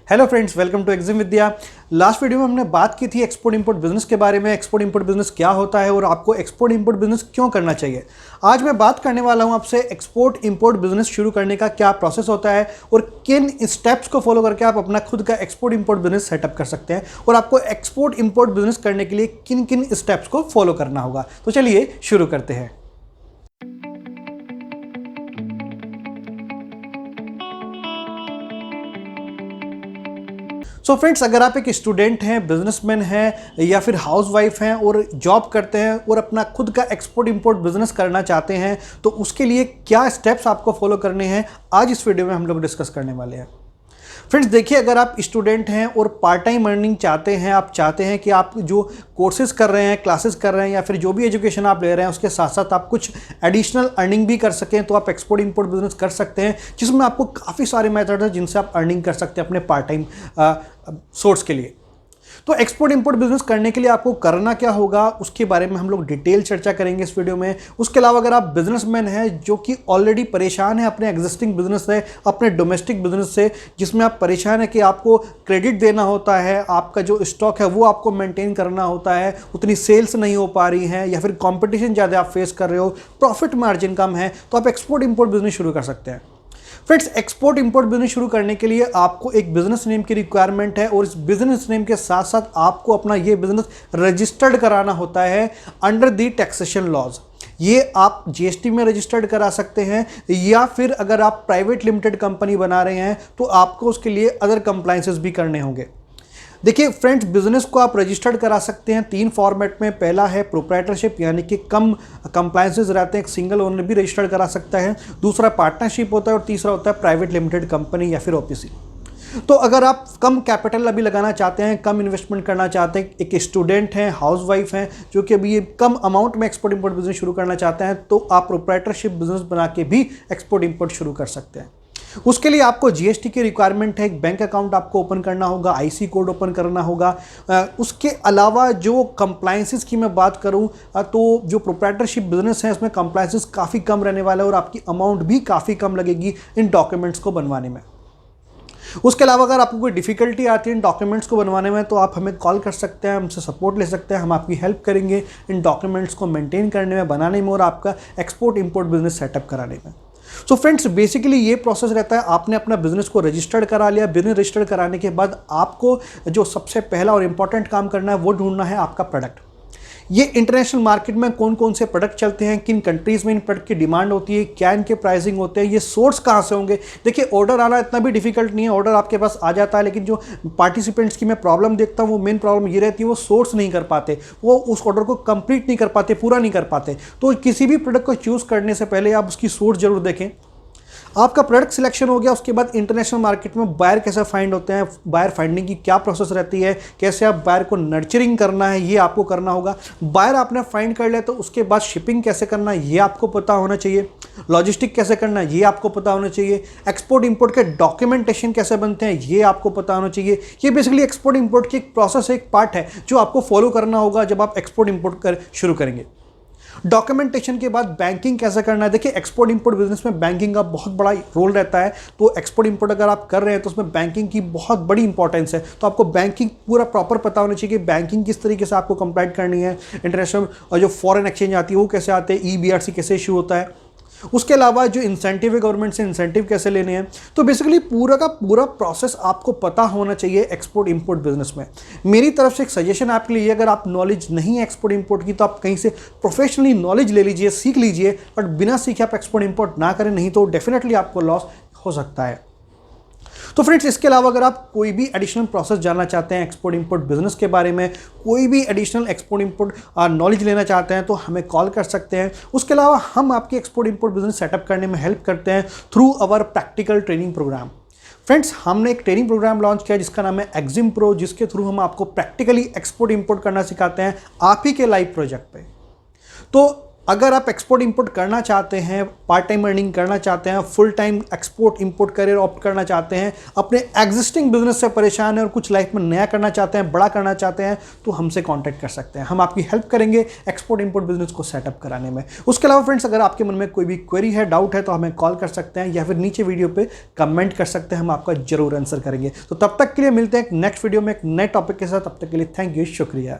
Hello friends, welcome to EXIM Vidya. Last video में हमने बात की थी एक्सपोर्ट इंपोर्ट बिजनेस के बारे में। एक्सपोर्ट इंपोर्ट बिजनेस क्या होता है और आपको एक्सपोर्ट इंपोर्ट बिजनेस क्यों करना चाहिए। आज मैं बात करने वाला हूं आपसे एक्सपोर्ट इंपोर्ट बिजनेस शुरू करने का क्या प्रोसेस होता है और किन स्टेप्स को फॉलो करके आप अपना खुद का एक्सपोर्ट इंपोर्ट बिजनेस सेटअप कर सकते हैं और आपको एक्सपोर्ट इंपोर्ट बिजनेस करने के लिए किन किन स्टेप्स को फॉलो करना होगा। तो चलिए शुरू करते हैं। सो फ्रेंड्स, अगर आप एक स्टूडेंट हैं, बिजनेसमैन हैं या फिर हाउसवाइफ हैं और जॉब करते हैं और अपना खुद का एक्सपोर्ट इंपोर्ट बिजनेस करना चाहते हैं तो उसके लिए क्या स्टेप्स आपको फॉलो करने हैं, आज इस वीडियो में हम लोग डिस्कस करने वाले हैं। फ्रेंड्स देखिए, अगर आप स्टूडेंट हैं और पार्ट टाइम अर्निंग चाहते हैं, आप चाहते हैं कि आप जो कोर्सेज कर रहे हैं, क्लासेस कर रहे हैं या फिर जो भी एजुकेशन आप ले रहे हैं उसके साथ साथ आप कुछ एडिशनल अर्निंग भी कर सकें, तो आप एक्सपोर्ट इंपोर्ट बिजनेस कर सकते हैं, जिसमें आपको काफ़ी सारे मेथड हैं जिनसे आप अर्निंग कर सकते हैं अपने पार्ट टाइम सोर्स के लिए। तो एक्सपोर्ट इंपोर्ट बिजनेस करने के लिए आपको करना क्या होगा उसके बारे में हम लोग डिटेल चर्चा करेंगे इस वीडियो में। उसके अलावा अगर आप बिजनेसमैन हैं जो कि ऑलरेडी परेशान है अपने एग्जिस्टिंग बिजनेस से, अपने डोमेस्टिक बिजनेस से, जिसमें आप परेशान है कि आपको क्रेडिट देना होता है, आपका जो स्टॉक है वो आपको मेंटेन करना होता है, उतनी सेल्स नहीं हो पा रही हैं या फिर कंपटीशन ज़्यादा आप फेस कर रहे हो, प्रॉफिट मार्जिन कम है, तो आप एक्सपोर्ट इंपोर्ट बिजनेस शुरू कर सकते हैं। फ्रेंड्स, एक्सपोर्ट इंपोर्ट बिजनेस शुरू करने के लिए आपको एक बिजनेस नेम की रिक्वायरमेंट है और इस बिजनेस नेम के साथ साथ आपको अपना ये बिजनेस रजिस्टर्ड कराना होता है अंडर दी टैक्सेशन लॉज। ये आप जीएसटी में रजिस्टर्ड करा सकते हैं या फिर अगर आप प्राइवेट लिमिटेड कंपनी बना रहे हैं तो आपको उसके लिए अदर कंप्लायंसेस भी करने होंगे। देखिए फ्रेंड्स, बिजनेस को आप रजिस्टर्ड करा सकते हैं 3 फॉर्मेट में। पहला है प्रोप्राइटरशिप, यानी कि कम कंप्लायंसेस रहते हैं, एक सिंगल ओनर भी रजिस्टर्ड करा सकता है। दूसरा पार्टनरशिप होता है और तीसरा होता है प्राइवेट लिमिटेड कंपनी या फिर ओपीसी। तो अगर आप कम कैपिटल अभी लगाना चाहते हैं, कम इन्वेस्टमेंट करना चाहते हैं, एक स्टूडेंट हैं, हाउसवाइफ हैं जो कि अभी ये कम अमाउंट में एक्सपोर्ट इंपोर्ट बिजनेस शुरू करना चाहते हैं, तो आप प्रोप्राइटरशिप बिजनेस बना के भी एक्सपोर्ट इंपोर्ट शुरू कर सकते हैं। उसके लिए आपको जीएसटी की रिक्वायरमेंट है, एक बैंक अकाउंट आपको ओपन करना होगा, आईसी कोड ओपन करना होगा। उसके अलावा जो कंप्लायंसेस की मैं बात करूं तो जो प्रोप्राइटरशिप बिजनेस है इसमें कंप्लायंसेस काफ़ी कम रहने वाला है और आपकी अमाउंट भी काफ़ी कम लगेगी इन डॉक्यूमेंट्स को बनवाने में। उसके अलावा अगर आपको कोई डिफिकल्टी आती है इन डॉक्यूमेंट्स को बनवाने में तो आप हमें कॉल कर सकते हैं, हमसे सपोर्ट ले सकते हैं, हम आपकी हेल्प करेंगे इन डॉक्यूमेंट्स को मेंटेन करने में, बनाने में और आपका एक्सपोर्ट इंपोर्ट बिजनेस सेटअप कराने में। सो फ्रेंड्स, बेसिकली ये प्रोसेस रहता है, आपने अपना बिजनेस को रजिस्टर्ड करा लिया। बिजनेस रजिस्टर्ड कराने के बाद आपको जो सबसे पहला और इंपॉर्टेंट काम करना है वो ढूंढना है आपका प्रोडक्ट। ये इंटरनेशनल मार्केट में कौन कौन से प्रोडक्ट चलते हैं, किन कंट्रीज में इन प्रोडक्ट की डिमांड होती है, क्या इनके प्राइसिंग होते हैं, ये सोर्स कहाँ से होंगे। देखिए, ऑर्डर आना इतना भी डिफिकल्ट नहीं है, ऑर्डर आपके पास आ जाता है, लेकिन जो पार्टिसिपेंट्स की मैं प्रॉब्लम देखता हूँ वो मेन प्रॉब्लम ये रहती है, वो सोर्स नहीं कर पाते, वो उस ऑर्डर को कंप्लीट नहीं कर पाते, पूरा नहीं कर पाते। तो किसी भी प्रोडक्ट को चूज़ करने से पहले आप उसकी सोर्स जरूर देखें। आपका प्रोडक्ट सिलेक्शन हो गया, उसके बाद इंटरनेशनल मार्केट में बायर कैसे फाइंड होते हैं, बायर फाइंडिंग की क्या प्रोसेस रहती है, कैसे आप बायर को नर्चरिंग करना है ये आपको करना होगा। बायर आपने फाइंड कर लिया तो उसके बाद शिपिंग कैसे करना है ये आपको पता होना चाहिए, लॉजिस्टिक कैसे करना है ये आपको पता होना चाहिए, एक्सपोर्ट इंपोर्ट के डॉक्यूमेंटेशन कैसे बनते हैं ये आपको पता होना चाहिए। ये बेसिकली एक्सपोर्ट इंपोर्ट की एक प्रोसेस, एक पार्ट है जो आपको फॉलो करना होगा जब आप एक्सपोर्ट इंपोर्ट शुरू करेंगे। डॉक्यूमेंटेशन के बाद बैंकिंग कैसे करना है। देखिए, एक्सपोर्ट इंपोर्ट बिजनेस में बैंकिंग का बहुत बड़ा रोल रहता है, तो एक्सपोर्ट इंपोर्ट अगर आप कर रहे हैं तो उसमें बैंकिंग की बहुत बड़ी इंपॉर्टेंस है। तो आपको बैंकिंग पूरा प्रॉपर पता होना चाहिए कि बैंकिंग किस तरीके से आपको कंप्लीट करनी है, इंटरनेशनल और जो फॉरेन एक्सचेंज आती है वो कैसे आते हैं, ईबीआरसी कैसे इशू होता है। उसके अलावा जो इंसेंटिव है गवर्नमेंट से, इंसेंटिव कैसे लेने हैं। तो बेसिकली पूरा का पूरा प्रोसेस आपको पता होना चाहिए एक्सपोर्ट इंपोर्ट बिजनेस में। मेरी तरफ से एक सजेशन आपके लिए, अगर आप नॉलेज नहीं है एक्सपोर्ट इंपोर्ट की तो आप कहीं से प्रोफेशनली नॉलेज ले लीजिए, सीख लीजिए, बट बिना सीखे आप एक्सपोर्ट इंपोर्ट ना करें, नहीं तो डेफिनेटली आपको लॉस हो सकता है। तो फ्रेंड्स, इसके अलावा अगर आप कोई भी एडिशनल प्रोसेस जानना चाहते हैं एक्सपोर्ट इंपोर्ट बिजनेस के बारे में, कोई भी एडिशनल एक्सपोर्ट इंपोर्ट नॉलेज लेना चाहते हैं तो हमें कॉल कर सकते हैं। उसके अलावा हम आपकी एक्सपोर्ट इंपोर्ट बिजनेस सेटअप करने में हेल्प करते हैं through our practical training program. Friends, हमने एक ट्रेनिंग प्रोग्राम लॉन्च किया जिसका नाम है एग्जिम प्रो, जिसके थ्रू हम आपको प्रैक्टिकली एक्सपोर्ट इंपोर्ट करना सिखाते हैं आप ही के लाइव प्रोजेक्ट पे। तो अगर आप एक्सपोर्ट इंपोर्ट करना चाहते हैं, पार्ट टाइम अर्निंग करना चाहते हैं, full time export import career opt करना चाहते हैं, अपने एग्जिस्टिंग बिजनेस से परेशान हैं और कुछ लाइफ में नया करना चाहते हैं, बड़ा करना चाहते हैं, तो हमसे कांटेक्ट कर सकते हैं। हम आपकी हेल्प करेंगे एक्सपोर्ट इंपोर्ट बिजनेस को सेटअप कराने में। उसके अलावा फ्रेंड्स, अगर आपके मन में कोई भी क्वेरी है, डाउट है, तो हमें कॉल कर सकते हैं या फिर नीचे वीडियो पे कमेंट कर सकते हैं, हम आपका जरूर आंसर करेंगे। तो तब तक के लिए मिलते हैं एक नेक्स्ट वीडियो में एक नए टॉपिक के साथ। तब तक के लिए थैंक यू, शुक्रिया।